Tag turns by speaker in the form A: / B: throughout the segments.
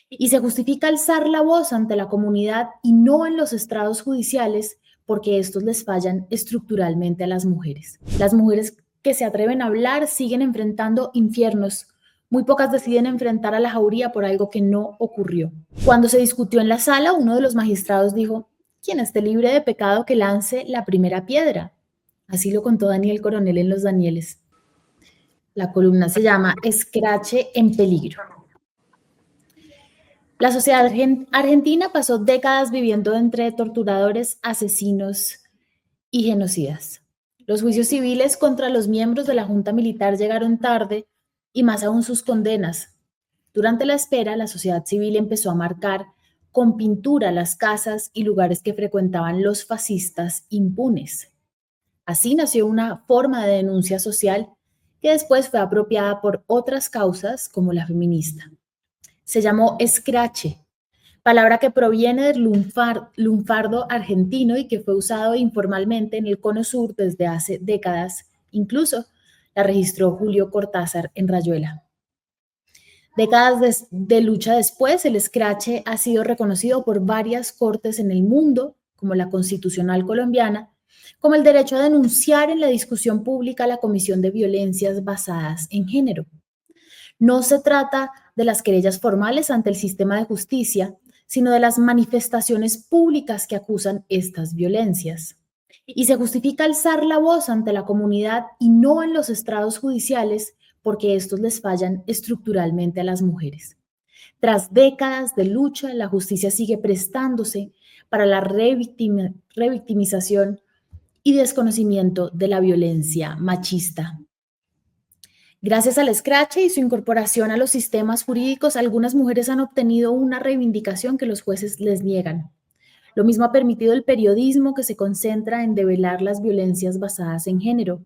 A: Y se justifica alzar la voz ante la comunidad y no en los estrados judiciales porque estos les fallan estructuralmente a las mujeres. Las mujeres que se atreven a hablar siguen enfrentando infiernos. Muy pocas deciden enfrentar a la jauría por algo que no ocurrió. Cuando se discutió en la sala, uno de los magistrados dijo: quien esté libre de pecado que lance la primera piedra. Así lo contó Daniel Coronel en Los Danieles. La columna se llama Escrache en peligro. La sociedad argentina pasó décadas viviendo entre torturadores, asesinos y genocidas. Los juicios civiles contra los miembros de la junta militar llegaron tarde y más aún sus condenas. Durante la espera, la sociedad civil empezó a marcar con pintura las casas y lugares que frecuentaban los fascistas impunes. Así nació una forma de denuncia social que después fue apropiada por otras causas como la feminista. Se llamó escrache, palabra que proviene del lunfardo argentino y que fue usado informalmente en el Cono Sur desde hace décadas. Incluso la registró Julio Cortázar en Rayuela. Décadas de lucha después, el escrache ha sido reconocido por varias cortes en el mundo, como la Constitucional Colombiana, como el derecho a denunciar en la discusión pública la comisión de violencias basadas en género. No se trata de las querellas formales ante el sistema de justicia, sino de las manifestaciones públicas que acusan estas violencias. Y se justifica alzar la voz ante la comunidad y no en los estrados judiciales porque estos les fallan estructuralmente a las mujeres. Tras décadas de lucha, la justicia sigue prestándose para la revictimización y desconocimiento de la violencia machista. Gracias al escrache y su incorporación a los sistemas jurídicos, algunas mujeres han obtenido una reivindicación que los jueces les niegan. Lo mismo ha permitido el periodismo que se concentra en develar las violencias basadas en género.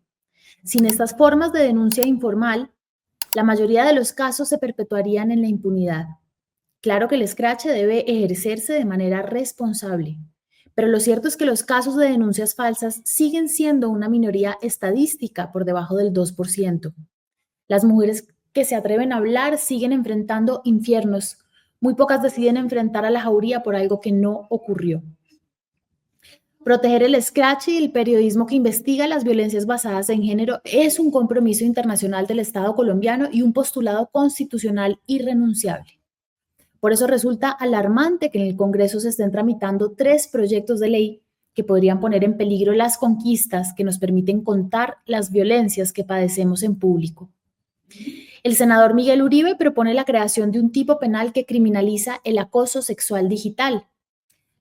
A: Sin estas formas de denuncia informal, la mayoría de los casos se perpetuarían en la impunidad. Claro que el escrache debe ejercerse de manera responsable, pero lo cierto es que los casos de denuncias falsas siguen siendo una minoría estadística por debajo del 2%. Las mujeres que se atreven a hablar siguen enfrentando infiernos. Muy pocas deciden enfrentar a la jauría por algo que no ocurrió. Proteger el escrache y el periodismo que investiga las violencias basadas en género es un compromiso internacional del Estado colombiano y un postulado constitucional irrenunciable. Por eso resulta alarmante que en el Congreso se estén tramitando 3 proyectos de ley que podrían poner en peligro las conquistas que nos permiten contar las violencias que padecemos en público. El senador Miguel Uribe propone la creación de un tipo penal que criminaliza el acoso sexual digital.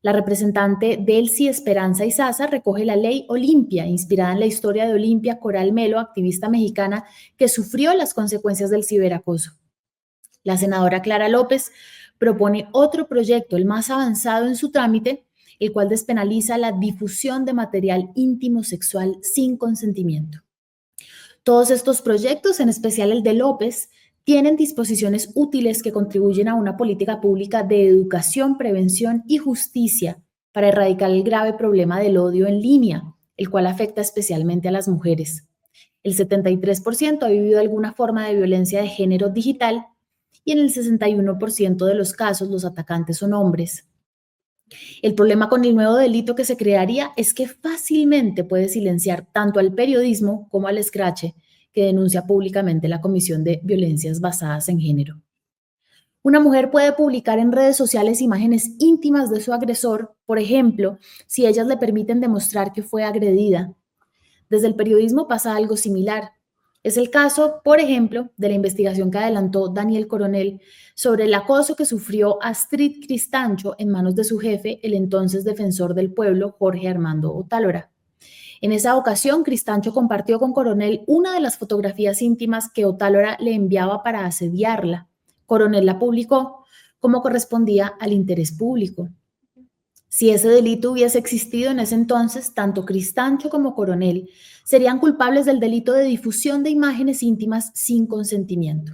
A: La representante Delcy Esperanza Izaza recoge la ley Olimpia, inspirada en la historia de Olimpia Coral Melo, activista mexicana que sufrió las consecuencias del ciberacoso. La senadora Clara López propone otro proyecto, el más avanzado en su trámite, el cual despenaliza la difusión de material íntimo sexual sin consentimiento. Todos estos proyectos, en especial el de López, tienen disposiciones útiles que contribuyen a una política pública de educación, prevención y justicia para erradicar el grave problema del odio en línea, el cual afecta especialmente a las mujeres. El 73% ha vivido alguna forma de violencia de género digital y en el 61% de los casos los atacantes son hombres. El problema con el nuevo delito que se crearía es que fácilmente puede silenciar tanto al periodismo como al escrache que denuncia públicamente la comisión de violencias basadas en género. Una mujer puede publicar en redes sociales imágenes íntimas de su agresor, por ejemplo, si ellas le permiten demostrar que fue agredida. Desde el periodismo pasa algo similar. Es el caso, por ejemplo, de la investigación que adelantó Daniel Coronel sobre el acoso que sufrió Astrid Cristancho en manos de su jefe, el entonces defensor del pueblo, Jorge Armando Otálora. En esa ocasión, Cristancho compartió con Coronel una de las fotografías íntimas que Otálora le enviaba para asediarla. Coronel la publicó como correspondía al interés público. Si ese delito hubiese existido en ese entonces, tanto Cristancho como Coronel serían culpables del delito de difusión de imágenes íntimas sin consentimiento.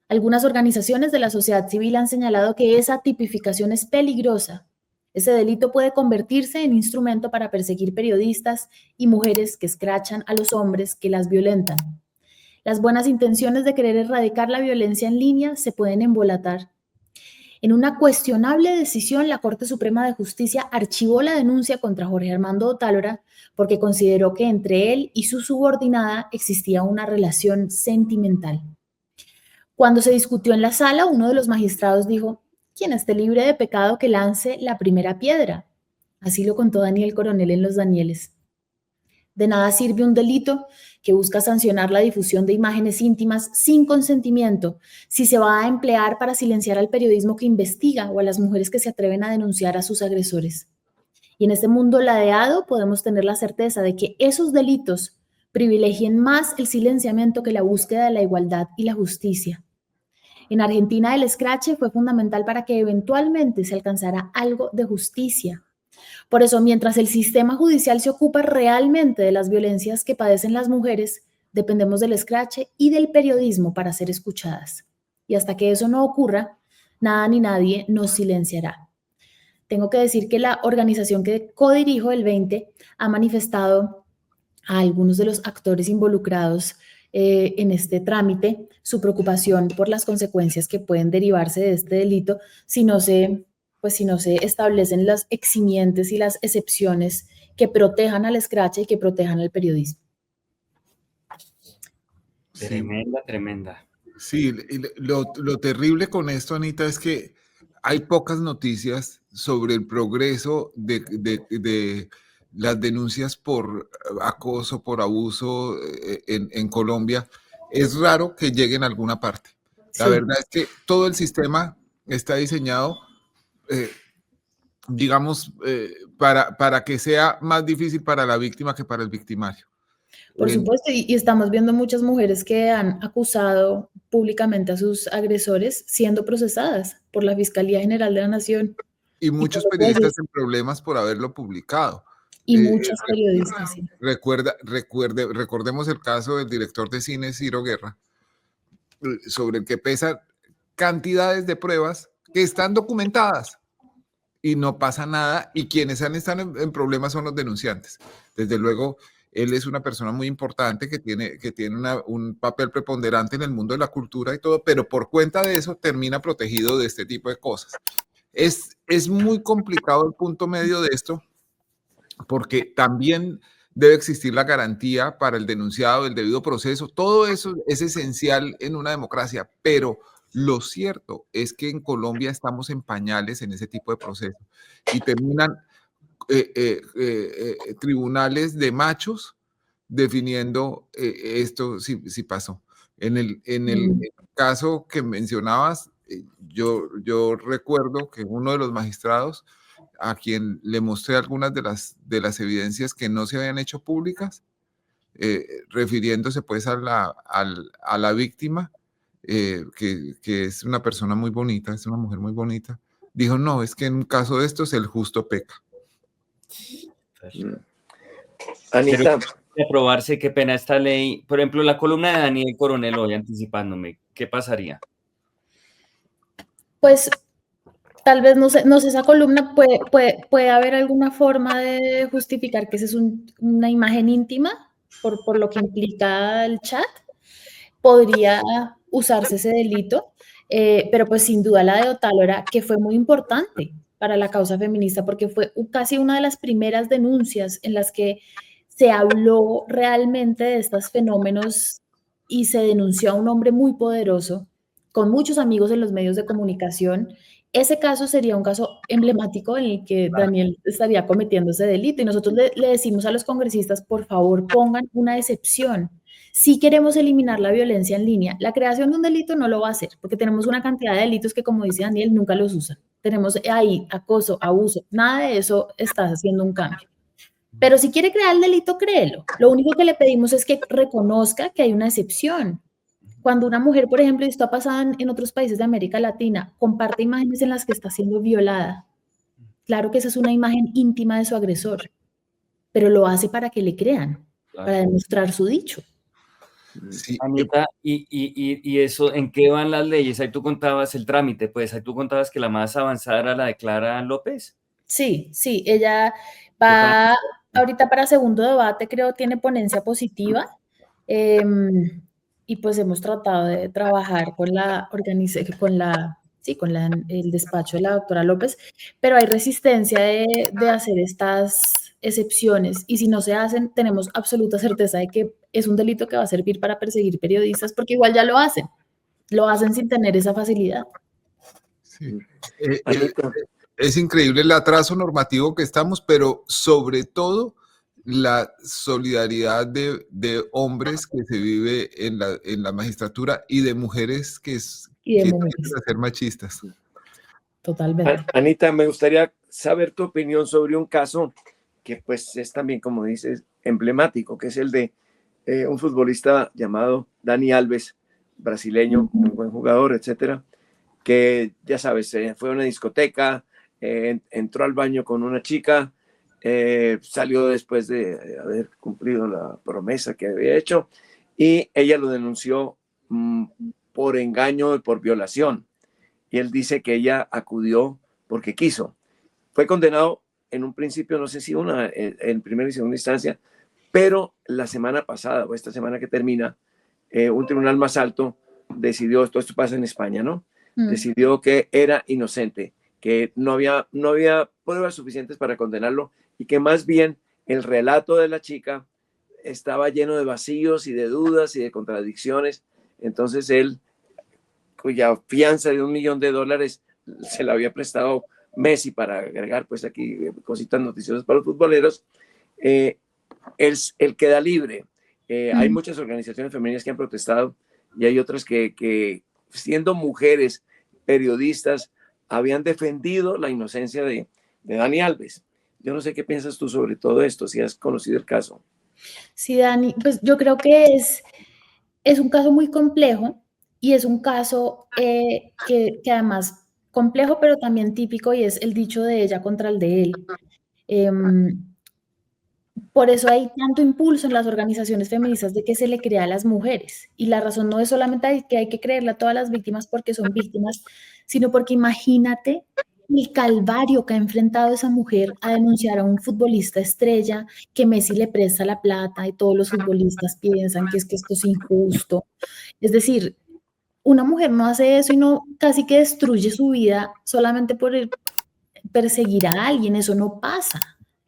A: Algunas organizaciones de la sociedad civil han señalado que esa tipificación es peligrosa. Ese delito puede convertirse en instrumento para perseguir periodistas y mujeres que escrachan a los hombres que las violentan. Las buenas intenciones de querer erradicar la violencia en línea se pueden embolatar. En una cuestionable decisión, la Corte Suprema de Justicia archivó la denuncia contra Jorge Armando Otálora porque consideró que entre él y su subordinada existía una relación sentimental. Cuando se discutió en la sala, uno de los magistrados dijo: quien esté libre de pecado que lance la primera piedra. Así lo contó Daniel Coronel en Los Danieles. De nada sirve un delito que busca sancionar la difusión de imágenes íntimas sin consentimiento si se va a emplear para silenciar al periodismo que investiga o a las mujeres que se atreven a denunciar a sus agresores. Y en este mundo ladeado podemos tener la certeza de que esos delitos privilegien más el silenciamiento que la búsqueda de la igualdad y la justicia. En Argentina, el escrache fue fundamental para que eventualmente se alcanzara algo de justicia. Por eso, mientras el sistema judicial se ocupa realmente de las violencias que padecen las mujeres, dependemos del escrache y del periodismo para ser escuchadas. Y hasta que eso no ocurra, nada ni nadie nos silenciará. Tengo que decir que la organización que codirijo, el 20, ha manifestado a algunos de los actores involucrados en este trámite su preocupación por las consecuencias que pueden derivarse de este delito si no se establecen las eximientes y las excepciones que protejan al escrache y que protejan al periodismo.
B: Tremenda, tremenda.
C: Sí, lo terrible con esto, Anita, es que hay pocas noticias sobre el progreso de las denuncias por acoso, por abuso en Colombia. Es raro que lleguen a alguna parte. La verdad es que todo el sistema está diseñado, digamos, para que sea más difícil para la víctima que para el victimario.
A: Por supuesto, y estamos viendo muchas mujeres que han acusado públicamente a sus agresores siendo procesadas por la Fiscalía General de la Nación.
C: Y muchos periodistas en problemas por haberlo publicado.
A: Y muchos periodistas, sí.
C: Recordemos el caso del director de cine Ciro Guerra, sobre el que pesan cantidades de pruebas que están documentadas y no pasa nada, y quienes están en problemas son los denunciantes. Desde luego, él es una persona muy importante que tiene un papel preponderante en el mundo de la cultura y todo, pero por cuenta de eso termina protegido de este tipo de cosas. Es muy complicado el punto medio de esto, porque también debe existir la garantía para el denunciado, el debido proceso. Todo eso es esencial en una democracia, pero lo cierto es que en Colombia estamos en pañales en ese tipo de procesos y terminan tribunales de machos definiendo esto si pasó. En el caso que mencionabas, yo recuerdo que uno de los magistrados a quien le mostré algunas de las evidencias que no se habían hecho públicas, refiriéndose pues a la víctima, que es una persona muy bonita, es una mujer muy bonita, dijo: no, es que en un caso de estos el justo peca.
B: Anita, de aprobarse, qué pena esta ley. Por ejemplo, la columna de Daniel Coronel hoy, anticipándome, ¿qué pasaría?
A: Pues tal vez, no sé, esa columna puede haber alguna forma de justificar que esa es una imagen íntima por lo que implica el chat. Podría usarse ese delito, pero pues sin duda la de Otálora, que fue muy importante para la causa feminista, porque fue casi una de las primeras denuncias en las que se habló realmente de estos fenómenos y se denunció a un hombre muy poderoso, con muchos amigos en los medios de comunicación. Ese caso sería un caso emblemático en el que Daniel estaría cometiendo ese delito, y nosotros le decimos a los congresistas: por favor, pongan una excepción. Si queremos eliminar la violencia en línea, la creación de un delito no lo va a hacer, porque tenemos una cantidad de delitos que, como dice Daniel, nunca los usan. Tenemos ahí acoso, abuso, nada de eso está haciendo un cambio. Pero si quiere crear el delito, créelo. Lo único que le pedimos es que reconozca que hay una excepción. Cuando una mujer, por ejemplo, y esto ha pasado en otros países de América Latina, comparte imágenes en las que está siendo violada, claro que esa es una imagen íntima de su agresor, pero lo hace para que le crean, para demostrar su dicho.
B: Sí. Anita, y eso, ¿en qué van las leyes? Ahí tú contabas el trámite, pues ahí tú contabas que la más avanzada era la de Clara López.
A: Sí, ella va ahorita para segundo debate, creo, tiene ponencia positiva, y pues hemos tratado de trabajar con la sí, con el despacho de la doctora López, pero hay resistencia de hacer estas excepciones y si no se hacen, tenemos absoluta certeza de que es un delito que va a servir para perseguir periodistas porque igual ya lo hacen sin tener esa facilidad.
C: Sí. Es increíble el atraso normativo que estamos, pero sobre todo la solidaridad de hombres que se vive en la magistratura y de mujeres que tienden a ser machistas.
A: Totalmente.
D: Anita, me gustaría saber tu opinión sobre un caso que pues es también, como dices, emblemático, que es el de un futbolista llamado Dani Alves, brasileño, muy buen jugador, etcétera, que ya sabes, fue a una discoteca, entró al baño con una chica, salió después de haber cumplido la promesa que había hecho y ella lo denunció por engaño y por violación. Y él dice que ella acudió porque quiso. Fue condenado en un principio, no sé si en primera y segunda instancia, pero la semana pasada o esta semana que termina, un tribunal más alto decidió, esto pasa en España, ¿no? Decidió que era inocente, que no había pruebas suficientes para condenarlo y que más bien el relato de la chica estaba lleno de vacíos y de dudas y de contradicciones. Entonces él, cuya fianza de $1 millón se la había prestado Messi para agregar pues aquí cositas noticiosas para los futboleros, él queda libre. Hay muchas organizaciones femeninas que han protestado y hay otras que siendo mujeres periodistas habían defendido la inocencia de Dani Alves. Yo no sé qué piensas tú sobre todo esto, si has conocido el caso.
A: Sí, Dani, pues yo creo que es un caso muy complejo y es un caso que además complejo, pero también típico y es el dicho de ella contra el de él. Por eso hay tanto impulso en las organizaciones feministas de que se le crea a las mujeres. Y la razón no es solamente que hay que creerle a todas las víctimas porque son víctimas, sino porque imagínate el calvario que ha enfrentado esa mujer a denunciar a un futbolista estrella, que Messi le presta la plata y todos los futbolistas piensan que esto es injusto. Es decir, una mujer no hace eso y no casi que destruye su vida solamente por perseguir a alguien, eso no pasa.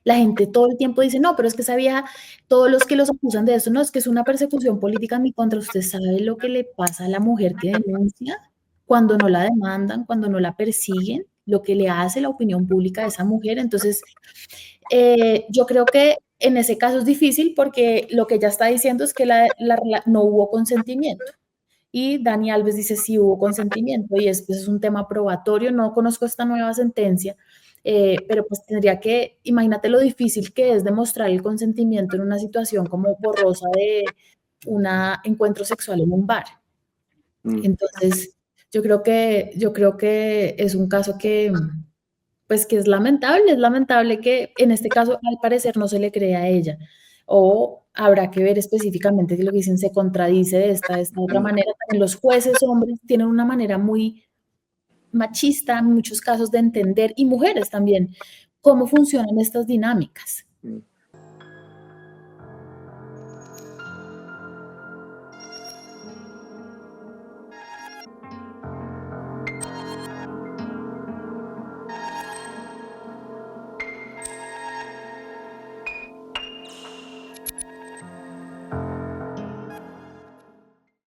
A: La gente todo el tiempo dice, no, pero es que esa vieja, todos los que los acusan de eso, no, es que es una persecución política en mi contra. ¿Usted sabe lo que le pasa a la mujer que denuncia cuando no la demandan, cuando no la persiguen? Lo que le hace la opinión pública a esa mujer. Entonces, yo creo que en ese caso es difícil porque lo que ella está diciendo es que no hubo consentimiento. Y Dani Alves dice sí hubo consentimiento y es un tema probatorio. No conozco esta nueva sentencia, pero pues tendría que, imagínate lo difícil que es demostrar el consentimiento en una situación como borrosa de un encuentro sexual en un bar. Entonces, yo creo que es un caso que es lamentable que en este caso al parecer no se le crea a ella. O habrá que ver específicamente que lo que dicen se contradice de esta otra manera. También los jueces hombres tienen una manera muy machista en muchos casos de entender, y mujeres también, cómo funcionan estas dinámicas.